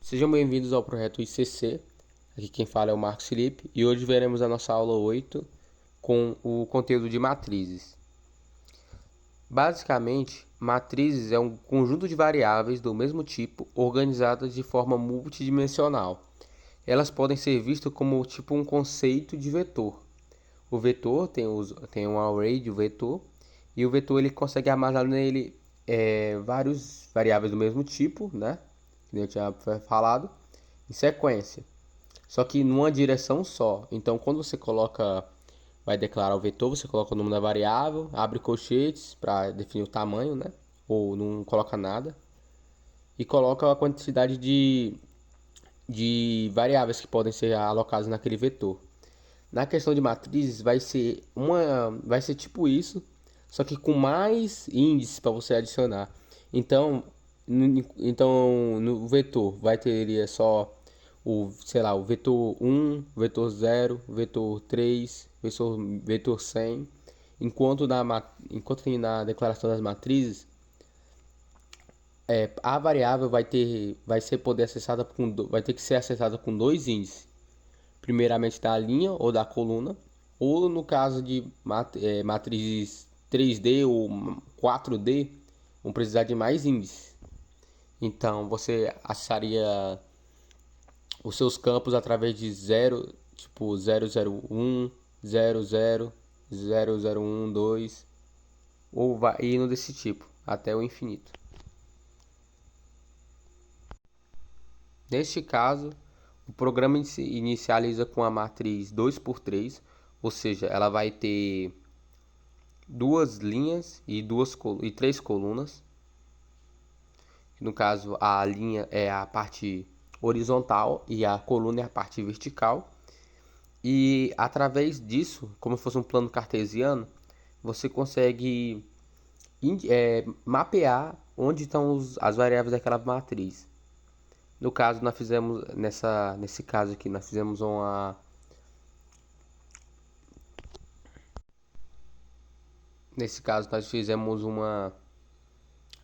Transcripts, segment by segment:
Sejam bem-vindos ao projeto ICC. Aqui quem fala é o Marcos Felipe e hoje veremos a nossa aula 8 com o conteúdo de matrizes. Basicamente, matrizes é um conjunto de variáveis do mesmo tipo organizadas de forma multidimensional. Elas podem ser vistas como tipo um conceito de vetor. O vetor tem um array de vetor e o vetor ele consegue armazenar nele vários variáveis do mesmo tipo, né? Que eu tinha falado, em sequência. Só que numa direção só. Então, quando você vai declarar o vetor, você coloca o nome da variável, abre colchetes para definir o tamanho, né? Ou não coloca nada. E coloca a quantidade de variáveis que podem ser alocadas naquele vetor. Na questão de matrizes, vai ser tipo isso, só que com mais índices para você adicionar. Então, no vetor teria só o vetor 1, vetor 0, vetor 3, vetor 100, enquanto tem na declaração das matrizes, a variável vai ter que ser acessada com dois índices. Primeiramente da linha ou da coluna, ou no caso de matrizes 3D ou 4D, vão precisar de mais índices. Então você acessaria os seus campos através de 0, tipo 001, 00, 0012, ou vai indo desse tipo até o infinito. Neste caso, o programa inicializa com a matriz 2×3, ou seja, ela vai ter duas linhas e três colunas. No caso, a linha é a parte horizontal e a coluna é a parte vertical. E através disso, como se fosse um plano cartesiano, você consegue mapear onde estão as variáveis daquela matriz. No caso, nós fizemos nesse caso aqui, nós fizemos uma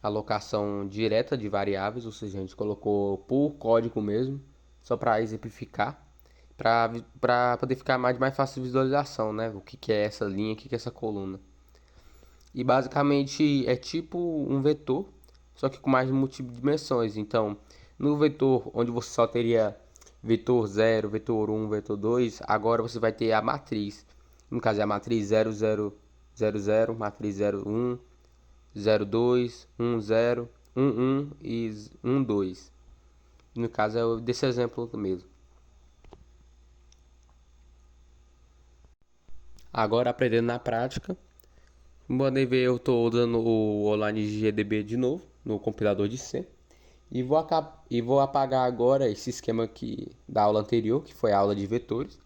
alocação direta de variáveis, ou seja, a gente colocou por código mesmo, só para exemplificar, para poder ficar mais fácil de visualização, né? O que é essa linha, o que é essa coluna. E basicamente é tipo um vetor, só que com mais multidimensões. Então, no vetor onde você só teria vetor 0, vetor 1, vetor 2, agora você vai ter a matriz. No caso é a matriz 0000, matriz 01, 02, 10, 11 e 12. No caso é desse exemplo mesmo. Agora aprendendo na prática, como podem ver, eu estou usando o online GDB de novo no compilador de C. E vou apagar agora esse esquema aqui da aula anterior, que foi a aula de vetores,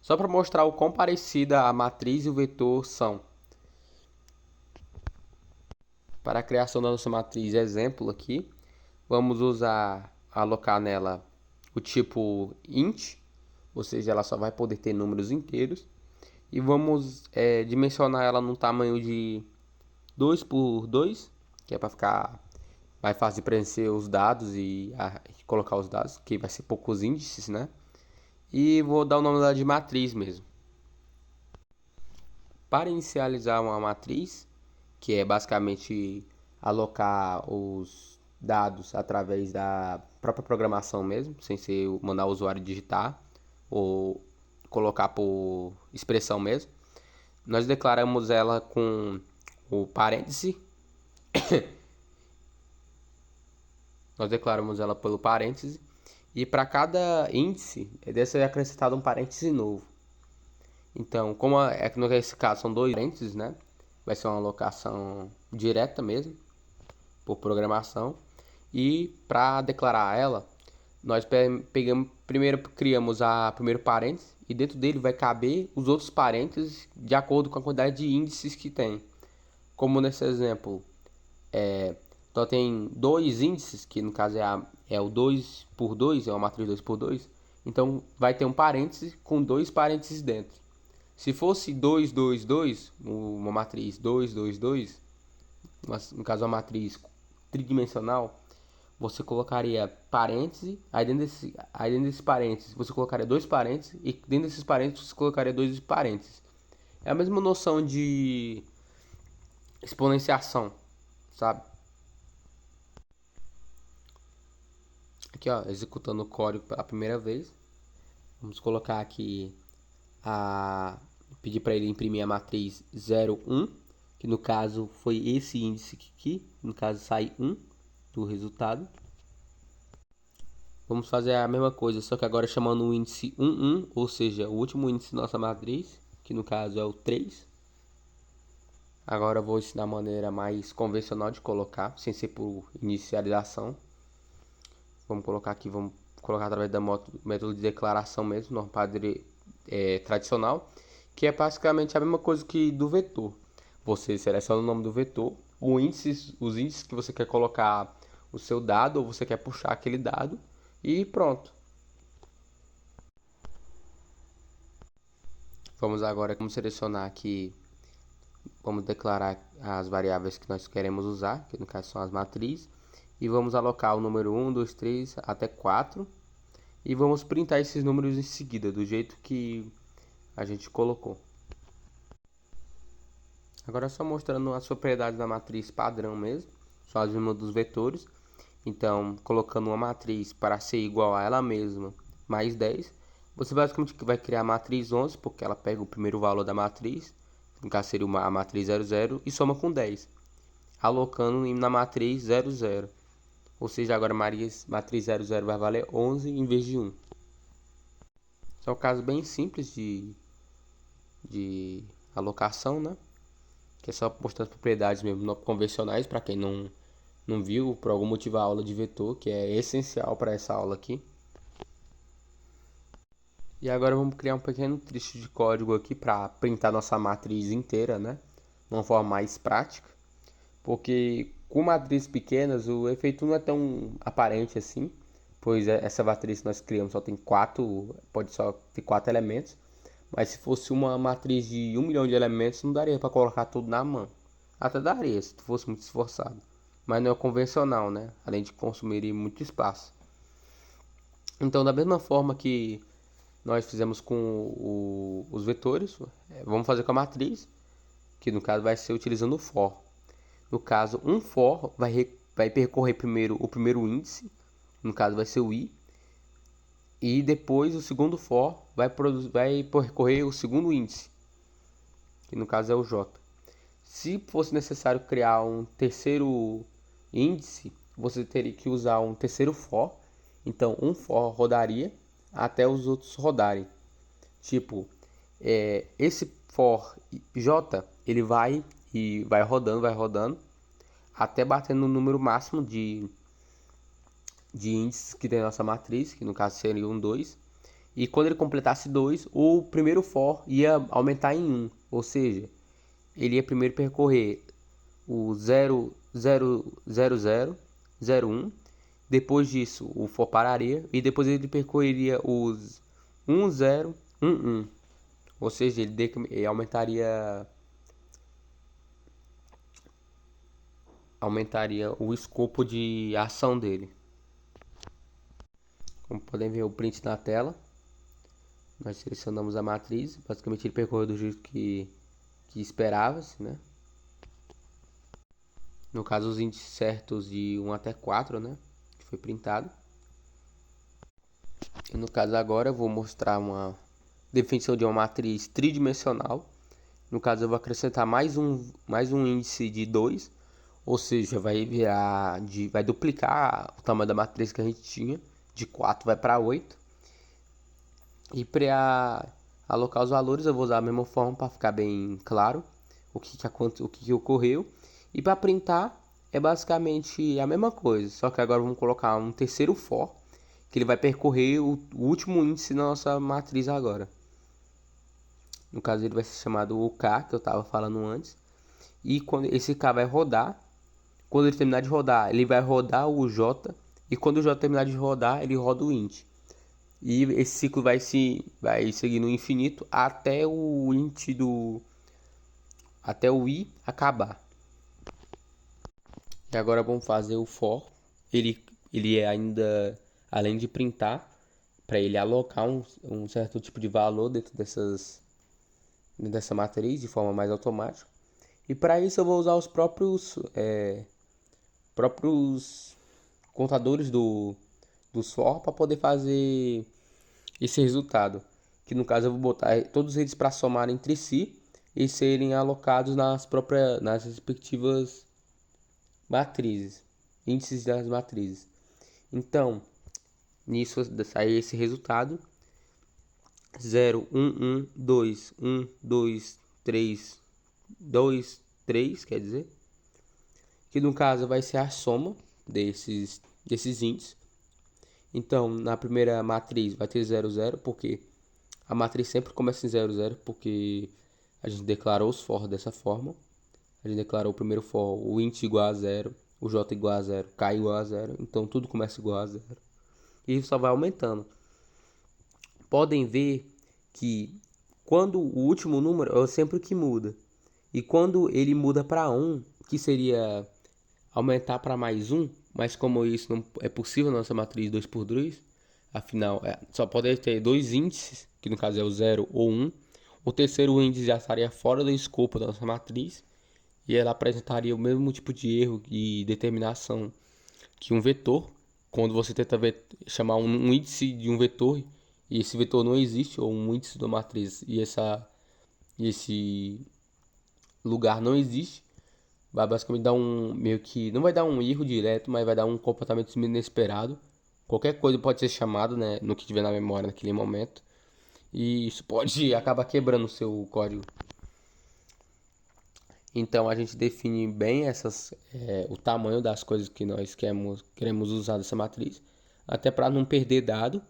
só para mostrar o quão parecida a matriz e o vetor são. Para a criação da nossa matriz exemplo aqui, vamos alocar nela o tipo int, ou seja, ela só vai poder ter números inteiros. E vamos dimensionar ela num tamanho de 2×2, que é para ficar mais fácil de preencher os dados e colocar os dados, que vai ser poucos índices, né? E vou dar o nome dela de matriz mesmo. Para inicializar uma matriz, que é basicamente alocar os dados através da própria programação mesmo, sem ser mandar o usuário digitar ou colocar por expressão mesmo. Nós declaramos ela com o parêntese. Nós declaramos ela pelo parêntese. E para cada índice, deve ser acrescentado um parêntese novo. Então, como nesse caso são dois parênteses, né? Vai ser uma alocação direta mesmo, por programação. E para declarar ela, nós primeiro criamos o primeiro parênteses e dentro dele vai caber os outros parênteses de acordo com a quantidade de índices que tem. Como nesse exemplo, só tem dois índices, que no caso é o 2×2, é uma matriz 2×2. Então vai ter um parêntese com dois parênteses dentro. Se fosse 2, 2, 2, uma matriz 2, 2, 2, no caso uma matriz tridimensional, você colocaria parêntese, aí dentro desse parênteses você colocaria dois parênteses, e dentro desses parênteses você colocaria dois parênteses. É a mesma noção de exponenciação, sabe? Aqui, ó, executando o código pela primeira vez. Vamos colocar aqui pedir para ele imprimir a matriz 0, 1, que no caso foi esse índice aqui, no caso sai 1 do resultado. Vamos fazer a mesma coisa, só que agora chamando o índice 1, 1, ou seja, o último índice da nossa matriz, que no caso é o 3. Agora eu vou ensinar a maneira mais convencional de colocar, sem ser por inicialização. Vamos colocar aqui, vamos colocar através do método de declaração mesmo, no padrão tradicional, que é basicamente a mesma coisa que do vetor. Você seleciona o nome do vetor, os índices que você quer colocar o seu dado, ou você quer puxar aquele dado, e pronto. Vamos agora selecionar aqui, vamos declarar as variáveis que nós queremos usar, que no caso são as matrizes, e vamos alocar o número 1, 2, 3 até 4, e vamos printar esses números em seguida, do jeito que a gente colocou. Agora só mostrando as propriedades da matriz padrão mesmo, só as mesmas dos vetores. Então, colocando uma matriz para ser igual a ela mesma mais 10, você basicamente vai criar a matriz 11, porque ela pega o primeiro valor da matriz, no caso seria a matriz 0, 0, e soma com 10, alocando na matriz 0, 0. Ou seja, agora a matriz 0, 0 vai valer 11 em vez de 1. Esse é um caso bem simples de alocação, né? Que é só mostrar as propriedades mesmo convencionais, para quem não viu por algum motivo a aula de vetor, que é essencial para essa aula aqui. E agora vamos criar um pequeno trecho de código aqui para printar nossa matriz inteira, né? De uma forma mais prática, porque com matrizes pequenas o efeito não é tão aparente assim, pois essa matriz que nós criamos só tem pode só ter 4 elementos, mas se fosse uma matriz de 1 milhão de elementos não daria para colocar tudo na mão. Até daria se tu fosse muito esforçado, mas não é convencional, né? Além de consumir muito espaço. Então, da mesma forma que nós fizemos com os vetores, vamos fazer com a matriz, que no caso vai ser utilizando o for. No caso, um for vai percorrer primeiro o primeiro índice, no caso vai ser o i, e depois o segundo for vai percorrer o segundo índice, que no caso é o j. Se fosse necessário criar um terceiro índice, você teria que usar um terceiro for. Então, um for rodaria até os outros rodarem. Tipo, esse for j, ele vai rodando, até bater no número máximo de índices que tem a nossa matriz, que no caso seria 2. E quando ele completasse 2, o primeiro for ia aumentar em 1. Ou seja, ele ia primeiro percorrer o 0, 0, 0, 0, 0, 1. Depois disso, o for pararia. E depois ele percorreria os 1, 0, 1, 1. Ou seja, ele aumentaria o escopo de ação dele. Como podem ver o print na tela, nós selecionamos a matriz. Basicamente ele percorreu do jeito que esperava-se, né? No caso, os índices certos de 1 até 4, né? Que foi printado. E no caso agora eu vou mostrar uma definição de uma matriz tridimensional. No caso eu vou acrescentar mais um índice de 2, ou seja, vai duplicar o tamanho da matriz que a gente tinha, de 4 vai para 8. E para alocar os valores eu vou usar a mesma forma para ficar bem claro o que ocorreu. E para printar é basicamente a mesma coisa, só que agora vamos colocar um terceiro for, que ele vai percorrer o último índice da nossa matriz agora. No caso ele vai ser chamado o K, que eu estava falando antes. E quando esse K vai rodar, quando ele terminar de rodar, ele vai rodar o J. E quando o J terminar de rodar, ele roda o int. E esse ciclo vai seguir no infinito até o i acabar. E agora vamos fazer o for. Ele ele é ainda, além de printar, para ele alocar um certo tipo de valor dessa matriz de forma mais automática. E para isso eu vou usar os próprios contadores dos for para poder fazer esse resultado. Que no caso eu vou botar todos eles para somar entre si e serem alocados nas respectivas matrizes, índices das matrizes. Então, nisso sai esse resultado: 0, 1, 1, 2, 1, 2, 3, 2, 3, quer dizer, que no caso vai ser a soma desses índices. Então, na primeira matriz vai ter 0, 0, porque a matriz sempre começa em 0, 0, porque a gente declarou os for dessa forma. A gente declarou o primeiro for, o int igual a 0, o j igual a 0, k igual a 0, então tudo começa igual a 0. E isso só vai aumentando. Podem ver que quando o último número é sempre o que muda. E quando ele muda para 1, que seria aumentar para mais 1, mas como isso não é possível na nossa matriz 2 por 2, afinal só pode ter dois índices, que no caso é o 0 ou 1. O terceiro índice já estaria fora do escopo da nossa matriz e ela apresentaria o mesmo tipo de erro de determinação que um vetor. Quando você tenta chamar um índice de um vetor e esse vetor não existe, ou um índice da matriz e esse lugar não existe, vai basicamente dar meio que, não vai dar um erro direto, mas vai dar um comportamento inesperado. Qualquer coisa pode ser chamado, né, no que tiver na memória naquele momento, e isso pode acabar quebrando o seu código. Então a gente define bem o tamanho das coisas que nós queremos usar dessa matriz, até para não perder dado,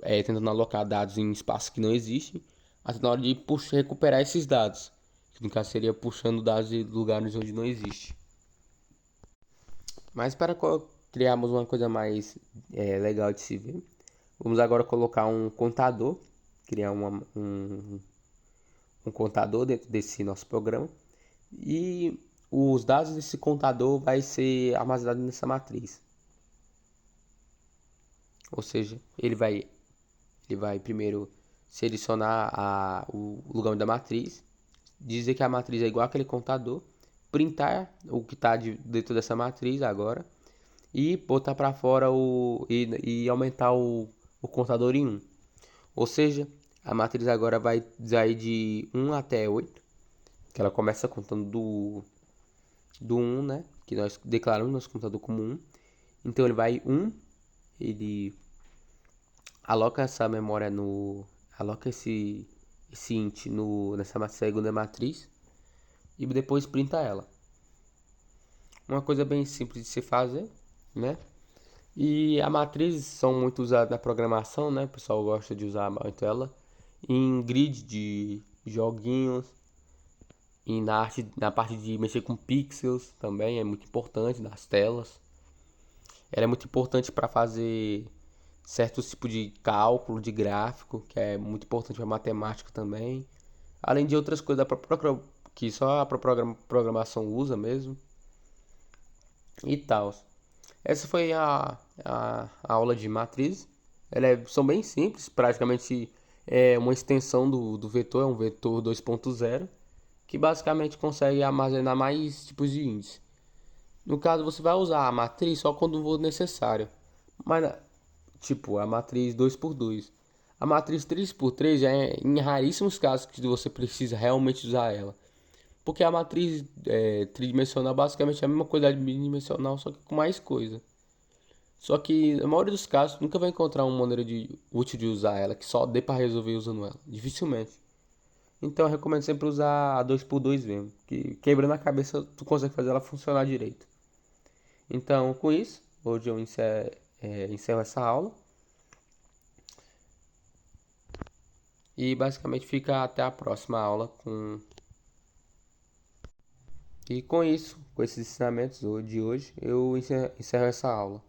tentando alocar dados em espaço que não existe, até na hora de recuperar esses dados, que no caso seria puxando dados de lugares onde não existe. Mas para criarmos uma coisa mais legal de se ver, vamos agora colocar um contador, criar um contador dentro desse nosso programa, e os dados desse contador vai ser armazenado nessa matriz. Ou seja, ele vai primeiro selecionar o lugar da matriz, dizer que a matriz é igual àquele contador, printar o que está dentro dessa matriz agora e botar para fora e aumentar o contador em 1. Ou seja, a matriz agora vai sair de 1 até 8, que ela começa contando do 1, né? Que nós declaramos nosso contador como 1. Então ele vai 1, ele aloca essa memória aloca esse int nessa segunda matriz e depois printa ela. Uma coisa bem simples de se fazer, né? E a matriz são muito usadas na programação, né? O pessoal gosta de usar muito ela em grid de joguinhos e na parte de mexer com pixels também é muito importante nas telas. Ela é muito importante para fazer certos tipos de cálculo de gráfico, que é muito importante para matemática também. Além de outras coisas que só a programação usa mesmo e tal. Essa foi a aula de matriz. São bem simples, praticamente é uma extensão do vetor, é um vetor 2.0, que basicamente consegue armazenar mais tipos de índice. No caso, você vai usar a matriz só quando for necessário. Mas, tipo, a matriz 2x2. A matriz 3x3 já é em raríssimos casos que você precisa realmente usar ela. Porque a matriz tridimensional basicamente é a mesma coisa de bidimensional, só que com mais coisa. Só que na maioria dos casos nunca vai encontrar uma maneira útil de usar ela que só dê para resolver usando ela. Dificilmente. Então eu recomendo sempre usar a 2x2 mesmo. Que quebrando a cabeça tu consegue fazer ela funcionar direito. Então com isso, hoje eu encerro essa aula. E basicamente fica até a próxima aula E com isso, com esses ensinamentos de hoje, eu encerro essa aula.